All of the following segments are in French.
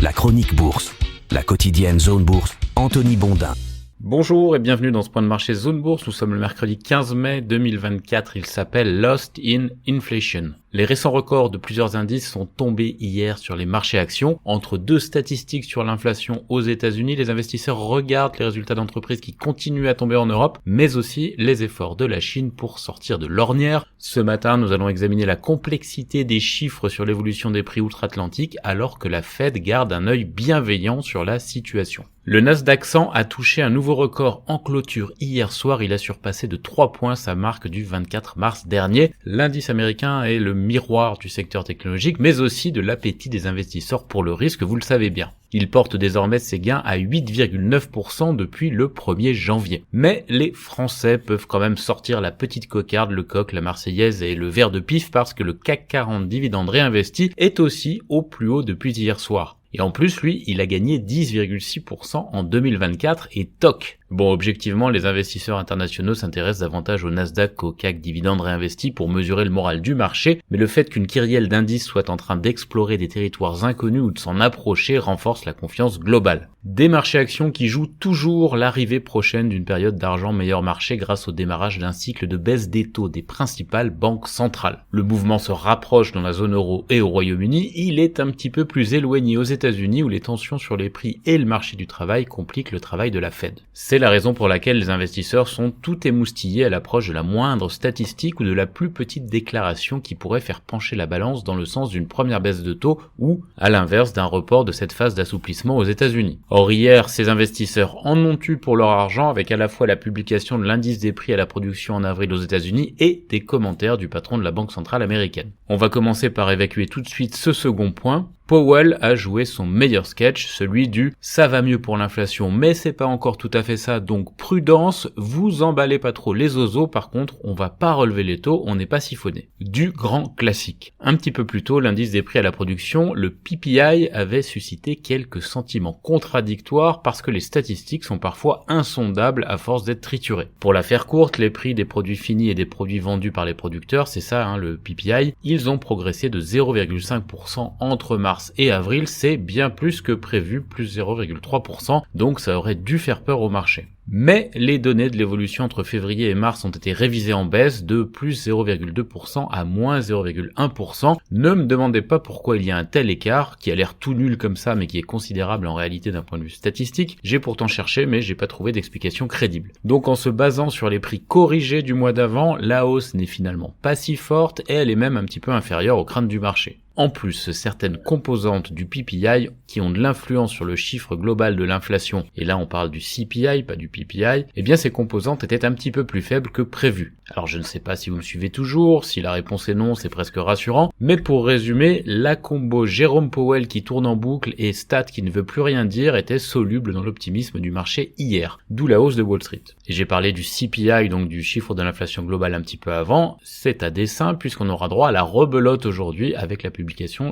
La chronique bourse, la quotidienne Zone Bourse, Anthony Bondin. Bonjour et bienvenue dans ce point de marché Zone Bourse. Nous sommes le mercredi 15 mai 2024. Il s'appelle Lost in Inflation. Les récents records de plusieurs indices sont tombés hier sur les marchés actions. Entre deux statistiques sur l'inflation aux États-Unis, les investisseurs regardent les résultats d'entreprises qui continuent à tomber en Europe, mais aussi les efforts de la Chine pour sortir de l'ornière. Ce matin, nous allons examiner la complexité des chiffres sur l'évolution des prix outre-Atlantique, alors que la Fed garde un œil bienveillant sur la situation. Le Nasdaq 100 a touché un nouveau record en clôture hier soir. Il a surpassé de 3 points sa marque du 24 mars dernier. L'indice américain est le miroir du secteur technologique, mais aussi de l'appétit des investisseurs pour le risque, vous le savez bien. Il porte désormais ses gains à 8,9% depuis le 1er janvier. Mais les Français peuvent quand même sortir la petite cocarde, le coq, la marseillaise et le verre de pif parce que le CAC 40 dividende réinvesti est aussi au plus haut depuis hier soir. Et en plus, lui, il a gagné 10,6% en 2024 et toc. Bon, objectivement, les investisseurs internationaux s'intéressent davantage au Nasdaq qu'au CAC dividende réinvesti pour mesurer le moral du marché, mais le fait qu'une kyrielle d'indices soit en train d'explorer des territoires inconnus ou de s'en approcher renforce la confiance globale. Des marchés actions qui jouent toujours l'arrivée prochaine d'une période d'argent meilleur marché grâce au démarrage d'un cycle de baisse des taux des principales banques centrales. Le mouvement se rapproche dans la zone euro et au Royaume-Uni, il est un petit peu plus éloigné aux États-Unis où les tensions sur les prix et le marché du travail compliquent le travail de la Fed. C'est la raison pour laquelle les investisseurs sont tout émoustillés à l'approche de la moindre statistique ou de la plus petite déclaration qui pourrait faire pencher la balance dans le sens d'une première baisse de taux ou, à l'inverse, d'un report de cette phase d'assouplissement aux États-Unis. Or hier, ces investisseurs en ont eu pour leur argent avec à la fois la publication de l'indice des prix à la production en avril aux États-Unis et des commentaires du patron de la Banque centrale américaine. On va commencer par évacuer tout de suite ce second point. Powell a joué son meilleur sketch, celui du « ça va mieux pour l'inflation, mais c'est pas encore tout à fait ça, donc prudence, vous emballez pas trop les oiseaux, par contre, on va pas relever les taux, on n'est pas siphonné ». Du grand classique. Un petit peu plus tôt, l'indice des prix à la production, le PPI, avait suscité quelques sentiments contradictoires parce que les statistiques sont parfois insondables à force d'être triturées. Pour la faire courte, les prix des produits finis et des produits vendus par les producteurs, c'est ça, le PPI, ils ont progressé de 0,5% entre mars et avril, c'est bien plus que prévu, plus 0,3%, donc ça aurait dû faire peur au marché. Mais les données de l'évolution entre février et mars ont été révisées en baisse de plus 0,2% à moins 0,1%. Ne me demandez pas pourquoi il y a un tel écart, qui a l'air tout nul comme ça mais qui est considérable en réalité d'un point de vue statistique. J'ai pourtant cherché mais j'ai pas trouvé d'explication crédible. Donc en se basant sur les prix corrigés du mois d'avant, la hausse n'est finalement pas si forte et elle est même un petit peu inférieure aux craintes du marché. En plus, certaines composantes du PPI qui ont de l'influence sur le chiffre global de l'inflation, et là on parle du CPI, pas du PPI, eh bien ces composantes étaient un petit peu plus faibles que prévu. Alors je ne sais pas si vous me suivez toujours, si la réponse est non, c'est presque rassurant, mais pour résumer, la combo Jérôme Powell qui tourne en boucle et stat qui ne veut plus rien dire était soluble dans l'optimisme du marché hier, d'où la hausse de Wall Street. Et j'ai parlé du CPI, donc du chiffre de l'inflation globale un petit peu avant, c'est à dessein puisqu'on aura droit à la rebelote aujourd'hui avec la publication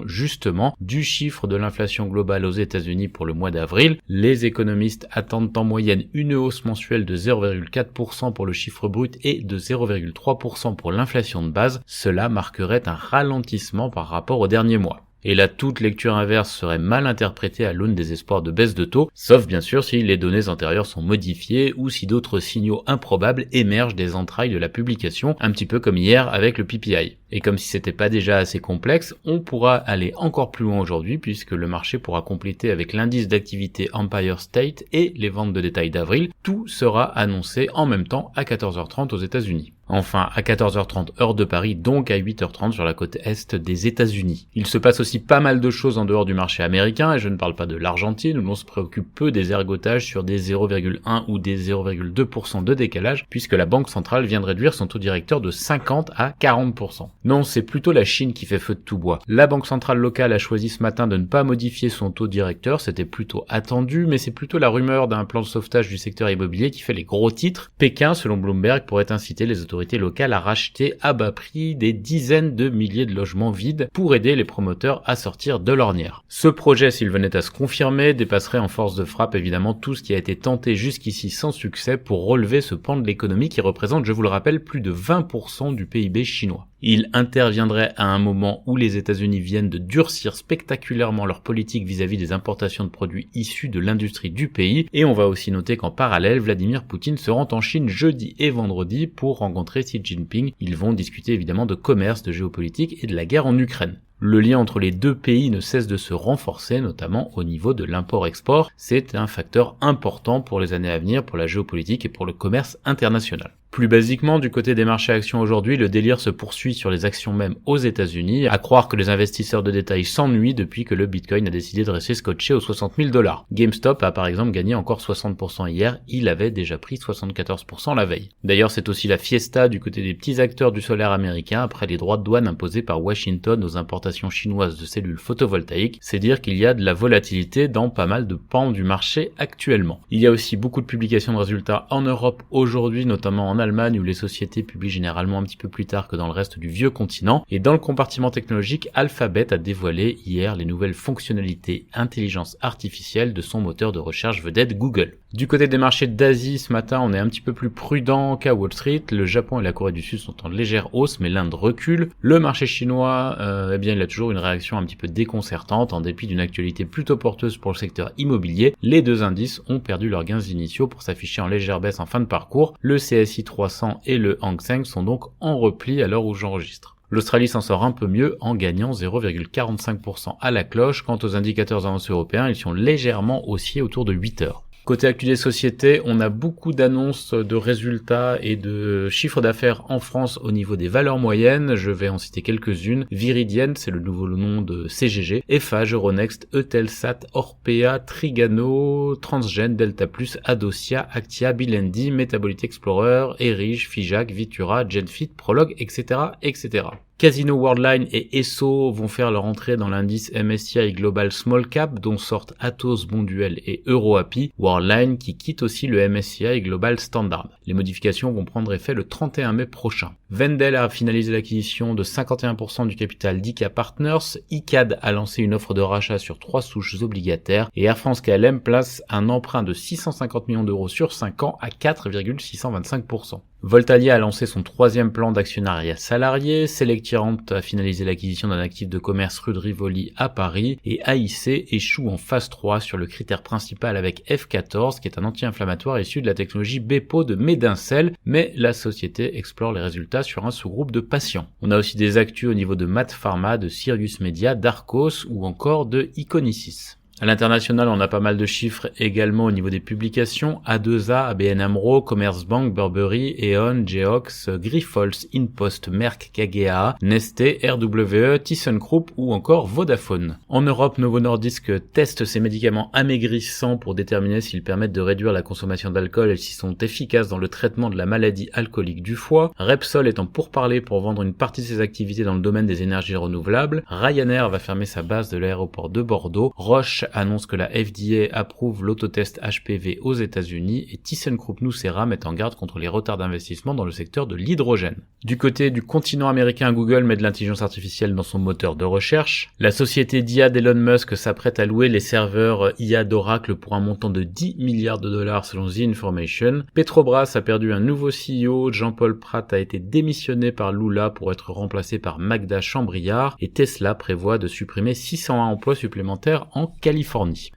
justement du chiffre de l'inflation globale aux États-Unis pour le mois d'avril. Les économistes attendent en moyenne une hausse mensuelle de 0,4% pour le chiffre brut et de 0,3% pour l'inflation de base. Cela marquerait un ralentissement par rapport au dernier mois. Et là, toute lecture inverse serait mal interprétée à l'aune des espoirs de baisse de taux, sauf bien sûr si les données antérieures sont modifiées ou si d'autres signaux improbables émergent des entrailles de la publication, un petit peu comme hier avec le PPI. Et comme si c'était pas déjà assez complexe, on pourra aller encore plus loin aujourd'hui puisque le marché pourra compléter avec l'indice d'activité Empire State et les ventes de détail d'avril. Tout sera annoncé en même temps à 14h30 aux États-Unis. Enfin, à 14h30 heure de Paris, donc à 8h30 sur la côte est des États-Unis. Il se passe aussi pas mal de choses en dehors du marché américain, et je ne parle pas de l'Argentine, où l'on se préoccupe peu des ergotages sur des 0,1 ou des 0,2% de décalage, puisque la Banque centrale vient de réduire son taux directeur de 50 à 40%. Non, c'est plutôt la Chine qui fait feu de tout bois. La Banque centrale locale a choisi ce matin de ne pas modifier son taux directeur, c'était plutôt attendu, mais c'est plutôt la rumeur d'un plan de sauvetage du secteur immobilier qui fait les gros titres. Pékin, selon Bloomberg, pourrait inciter les autorités locales à racheter à bas prix des dizaines de milliers de logements vides pour aider les promoteurs à sortir de l'ornière. Ce projet, s'il venait à se confirmer, dépasserait en force de frappe évidemment tout ce qui a été tenté jusqu'ici sans succès pour relever ce pan de l'économie qui représente, je vous le rappelle, plus de 20% du PIB chinois. Il interviendrait à un moment où les États-Unis viennent de durcir spectaculairement leur politique vis-à-vis des importations de produits issus de l'industrie du pays, et on va aussi noter qu'en parallèle, Vladimir Poutine se rend en Chine jeudi et vendredi pour rencontrer Xi Jinping. Ils vont discuter évidemment de commerce, de géopolitique et de la guerre en Ukraine. Le lien entre les deux pays ne cesse de se renforcer, notamment au niveau de l'import-export. C'est un facteur important pour les années à venir, pour la géopolitique et pour le commerce international. Plus basiquement, du côté des marchés actions aujourd'hui, le délire se poursuit sur les actions même aux États-Unis, à croire que les investisseurs de détail s'ennuient depuis que le Bitcoin a décidé de rester scotché aux 60 000 $. GameStop a par exemple gagné encore 60% hier, il avait déjà pris 74% la veille. D'ailleurs, c'est aussi la fiesta du côté des petits acteurs du solaire américain après les droits de douane imposés par Washington aux importations chinoises de cellules photovoltaïques. C'est dire qu'il y a de la volatilité dans pas mal de pans du marché actuellement. Il y a aussi beaucoup de publications de résultats en Europe aujourd'hui, notamment en Allemagne où les sociétés publient généralement un petit peu plus tard que dans le reste du vieux continent. Et dans le compartiment technologique, Alphabet a dévoilé hier les nouvelles fonctionnalités intelligence artificielle de son moteur de recherche vedette Google. Du côté des marchés d'Asie, ce matin, on est un petit peu plus prudent qu'à Wall Street. Le Japon et la Corée du Sud sont en légère hausse, mais l'Inde recule. Le marché chinois, il a toujours une réaction un petit peu déconcertante en dépit d'une actualité plutôt porteuse pour le secteur immobilier. Les deux indices ont perdu leurs gains initiaux pour s'afficher en légère baisse en fin de parcours. Le CSI 300 et le Hang Seng sont donc en repli à l'heure où j'enregistre. L'Australie s'en sort un peu mieux en gagnant 0,45% à la cloche. Quant aux indicateurs avancés européens, ils sont légèrement haussiers autour de 8 heures. Côté actu des sociétés, on a beaucoup d'annonces de résultats et de chiffres d'affaires en France au niveau des valeurs moyennes. Je vais en citer quelques-unes. Viridienne, c'est le nouveau nom de CGG, Eiffage, Euronext, Eutelsat, Orpea, Trigano, Transgen, Delta Plus, Adosia, Actia, Bilendi, Metabolite Explorer, Erige, Fijac, Vitura, Genfit, Prolog, etc., etc. Casino Worldline et Esso vont faire leur entrée dans l'indice MSCI Global Small Cap dont sortent Atos, Bonduel et EuroAPI. Worldline qui quitte aussi le MSCI Global Standard. Les modifications vont prendre effet le 31 mai prochain. Wendel a finalisé l'acquisition de 51% du capital d'ICA Partners. ICAD a lancé une offre de rachat sur 3 souches obligataires et Air France KLM place un emprunt de 650 millions d'euros sur 5 ans à 4,625%. Voltalia a lancé son 3e plan d'actionnariat salarié, Selectirant a finalisé l'acquisition d'un actif de commerce rue de Rivoli à Paris, et AIC échoue en phase 3 sur le critère principal avec F14, qui est un anti-inflammatoire issu de la technologie Bepo de Medincell, mais la société explore les résultats sur un sous-groupe de patients. On a aussi des actus au niveau de Math Pharma, de Sirius Media, d'Arcos ou encore de Iconisys. À l'international, on a pas mal de chiffres également au niveau des publications. A2A, ABN AMRO, Commerzbank, Burberry, E.ON, Geox, Grifols, Inpost, Merck, KGaA, Nestlé, RWE, ThyssenKrupp ou encore Vodafone. En Europe, Novo Nordisk teste ses médicaments amaigrissants pour déterminer s'ils permettent de réduire la consommation d'alcool et s'ils sont efficaces dans le traitement de la maladie alcoolique du foie. Repsol est en pourparlers pour vendre une partie de ses activités dans le domaine des énergies renouvelables. Ryanair va fermer sa base de l'aéroport de Bordeaux. Roche annonce que la FDA approuve l'autotest HPV aux États-Unis et ThyssenKrupp Nucera met en garde contre les retards d'investissement dans le secteur de l'hydrogène. Du côté du continent américain, Google met de l'intelligence artificielle dans son moteur de recherche. La société d'IA d'Elon Musk s'apprête à louer les serveurs IA d'Oracle pour un montant de 10 milliards de dollars selon The Information. Petrobras a perdu un nouveau CEO, Jean-Paul Prat a été démissionné par Lula pour être remplacé par Magda Chambriard et Tesla prévoit de supprimer 601 emplois supplémentaires en Californie.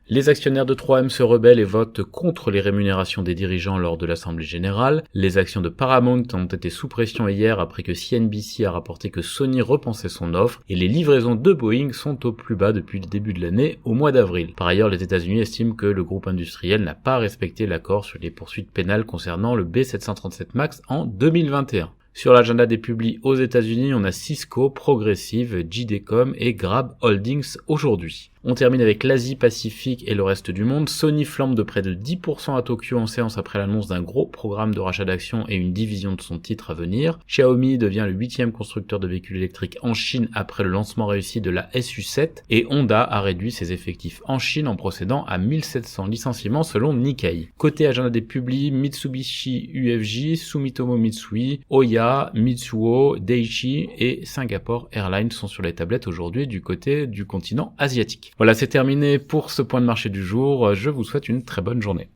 Les actionnaires de 3M se rebellent et votent contre les rémunérations des dirigeants lors de l'Assemblée générale. Les actions de Paramount ont été sous pression hier après que CNBC a rapporté que Sony repensait son offre et les livraisons de Boeing sont au plus bas depuis le début de l'année au mois d'avril. Par ailleurs, les États-Unis estiment que le groupe industriel n'a pas respecté l'accord sur les poursuites pénales concernant le B737 MAX en 2021. Sur l'agenda des publis aux États-Unis, on a Cisco, Progressive, JD.com et Grab Holdings aujourd'hui. On termine avec l'Asie-Pacifique et le reste du monde. Sony flambe de près de 10% à Tokyo en séance après l'annonce d'un gros programme de rachat d'actions et une division de son titre à venir. Xiaomi devient le 8e constructeur de véhicules électriques en Chine après le lancement réussi de la SU7 et Honda a réduit ses effectifs en Chine en procédant à 1700 licenciements selon Nikkei. Côté agenda des publis, Mitsubishi UFJ, Sumitomo Mitsui, Oya, Mitsuo, Daiichi et Singapore Airlines sont sur les tablettes aujourd'hui du côté du continent asiatique. Voilà, c'est terminé pour ce point de marché du jour. Je vous souhaite une très bonne journée.